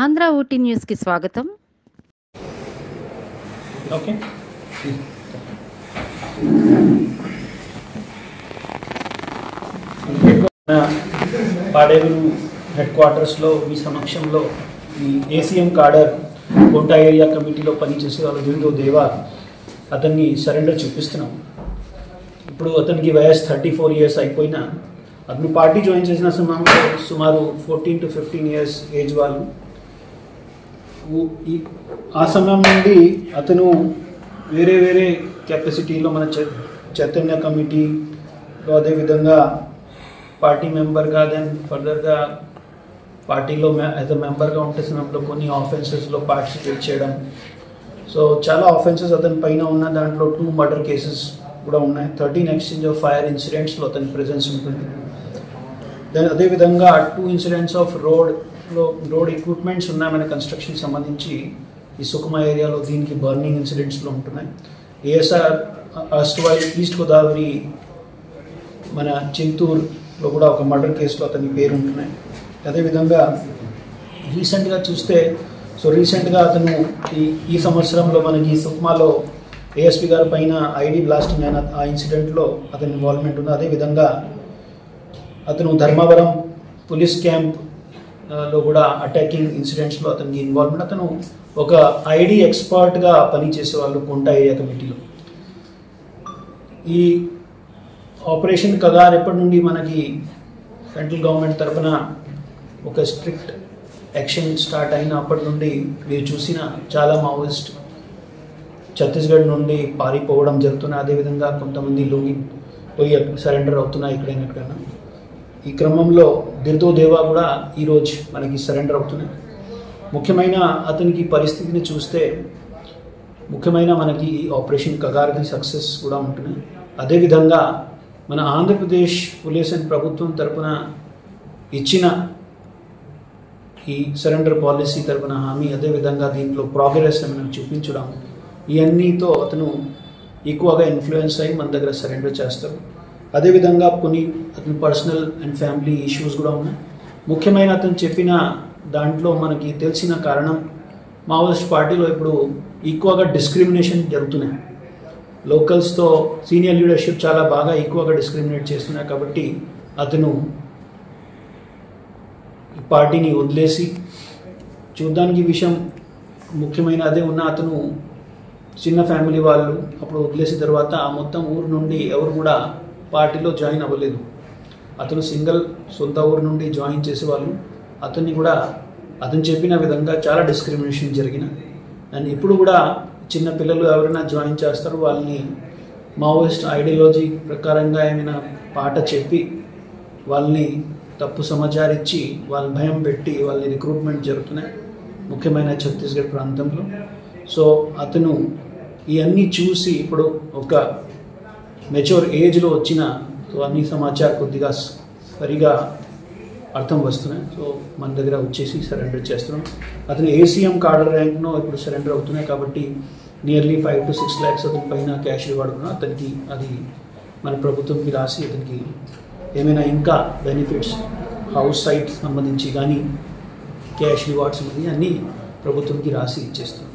ఆంధ్ర ఊటీ న్యూస్కి స్వాగతం. Okay, Paderu head క్వార్టర్స్లో మీ సమక్షంలో ఈ ఏసీఎం కాడర్ కోటా ఏరియా కమిటీలో పనిచేసే వాళ్ళు దిందో దేవా అతన్ని సరెండర్ చూపిస్తున్నాం. ఇప్పుడు అతనికి వయసు 34 years అయిపోయినా అతను పార్టీ జాయిన్ చేసిన సమయంలో సుమారు 14 to 15 years ఏజ్ వాళ్ళు. ఆ సమయం నుండి అతను వేరే వేరే కెపాసిటీలో మన చైతన్య కమిటీలో అదేవిధంగా పార్టీ మెంబర్గా దెన్ ఫర్దర్గా పార్టీలో యాజ్ అ మెంబర్గా ఉంటే సమయంలో కొన్ని ఆఫెన్సెస్లో పార్టిసిపేట్ చేయడం. సో చాలా ఆఫెన్సెస్ అతని పైన ఉన్న దాంట్లో 2 మర్డర్ కేసెస్ కూడా ఉన్నాయి. 13 ఎక్స్చేంజ్ ఆఫ్ ఫైర్ ఇన్సిడెంట్స్లో అతని ప్రెజెన్స్ ఉంటుంది. దెన్ అదేవిధంగా 2 ఇన్సిడెంట్స్ ఆఫ్ రోడ్ ఎక్విప్మెంట్స్ ఉన్నాయి మన కన్స్ట్రక్షన్ సంబంధించి ఈ సుకుమా ఏరియాలో. దీనికి బర్నింగ్ ఇన్సిడెంట్స్లో ఉంటున్నాయి. ఏఎస్ఆర్ అస్ట్వైల్ ఈస్ట్ గోదావరి మన చింతూరులో కూడా ఒక మర్డర్ కేసులో అతని పేరు ఉంటున్నాయి. అదేవిధంగా రీసెంట్గా చూస్తే రీసెంట్గా అతను ఈ సంవత్సరంలో మనకి సుకుమాలో ఏఎస్పీ గారి పైన ఐడి బ్లాస్టింగ్ అయిన ఆ ఇన్సిడెంట్లో అతని ఇన్వాల్వ్మెంట్ ఉంది. అదేవిధంగా అతను ధర్మవరం పోలీస్ క్యాంప్లో కూడా అటాకింగ్ ఇన్సిడెంట్స్లో అతనికి ఇన్వాల్వ్మెంట్. అతను ఒక ఐడి ఎక్స్పర్ట్గా పనిచేసేవాళ్ళు కోటా ఏరియా కమిటీలో. ఈ ఆపరేషన్ కగార్ ఎప్పటి నుండి మనకి సెంట్రల్ గవర్నమెంట్ తరఫున ఒక స్ట్రిక్ట్ యాక్షన్ స్టార్ట్ అయినప్పటి నుండి మీరు చూసిన చాలా మావోయిస్ట్ ఛత్తీస్గఢ్ నుండి పారిపోవడం జరుగుతున్నాయి. అదేవిధంగా కొంతమంది పోయి సరెండర్ అవుతున్నాయి ఎక్కడైనా. ఈ క్రమంలో దిర్దో దేవా కూడా ఈరోజు మనకి సరెండర్ అవుతున్నాయి. ముఖ్యమైన అతనికి పరిస్థితిని చూస్తే ముఖ్యమైన మనకి ఆపరేషన్ కగార్కి సక్సెస్ కూడా ఉంటున్నాయి. అదేవిధంగా మన ఆంధ్రప్రదేశ్ పోలీస్ అండ్ ప్రభుత్వం తరఫున ఇచ్చిన ఈ సరెండర్ పాలసీ తరఫున హామీ, అదేవిధంగా దీంట్లో ప్రోగ్రెస్ మనం చూపించడం, ఇవన్నీతో అతను ఎక్కువగా ఇన్ఫ్లుయెన్స్ అయ్యి మన దగ్గర సరెండర్ చేస్తారు. అదేవిధంగా కొన్ని అతని పర్సనల్ అండ్ ఫ్యామిలీ ఇష్యూస్ కూడా ఉన్నాయి. ముఖ్యమైన అతను చెప్పిన దాంట్లో మనకి తెలిసిన కారణం మావోయిస్ట్ పార్టీలో ఇప్పుడు ఎక్కువగా డిస్క్రిమినేషన్ జరుగుతున్నాయి. లోకల్స్తో సీనియర్ లీడర్షిప్ చాలా బాగా ఎక్కువగా డిస్క్రిమినేట్ చేస్తున్నాయి. కాబట్టి అతను ఈ పార్టీని వదిలేసి చూడడానికి విషయం ముఖ్యమైన అదే ఉన్న అతను చిన్న ఫ్యామిలీ వాళ్ళు అప్పుడు వదిలేసిన తర్వాత మొత్తం ఊరు నుండి ఎవరు కూడా పార్టీలో జాయిన్ అవ్వలేదు. అతను సింగిల్ సొంత ఊరు నుండి జాయిన్ చేసేవాళ్ళు. అతను చెప్పిన విధంగా చాలా డిస్క్రిమినేషన్ జరిగిన. అండ్ ఇప్పుడు కూడా చిన్న పిల్లలు ఎవరైనా జాయిన్ చేస్తారు వాళ్ళని మావోయిస్ట్ ఐడియాలజీ ప్రకారంగా ఏమైనా పాట చెప్పి వాళ్ళని తప్పు సమాచారం ఇచ్చి వాళ్ళ భయం పెట్టి వాళ్ళని రిక్రూట్మెంట్ జరుగుతున్నాయి ముఖ్యమైన ఛత్తీస్గఢ్ ప్రాంతంలో. సో అతను ఇవన్నీ చూసి ఇప్పుడు ఒక మెచ్యూర్ ఏజ్లో వచ్చిన అన్ని సమాచారం కొద్దిగా సరిగా అర్థం వస్తున్నాయి. సో మన దగ్గర వచ్చేసి సరెండర్ చేస్తున్నాం. అతను ఏసీఎం కార్డర్ ర్యాంక్లో ఇప్పుడు సరెండర్ అవుతున్నాయి. కాబట్టి నియర్లీ 5 to 6 lakhs అతని పైన క్యాష్ రివార్డ్ కూడా అతనికి అది మన ప్రభుత్వంకి రాసి అతనికి ఏమైనా ఇంకా బెనిఫిట్స్ హౌస్ సైట్ సంబంధించి కానీ క్యాష్ రివార్డ్స్ అన్నీ ప్రభుత్వంకి రాసి ఇచ్చేస్తున్నాం.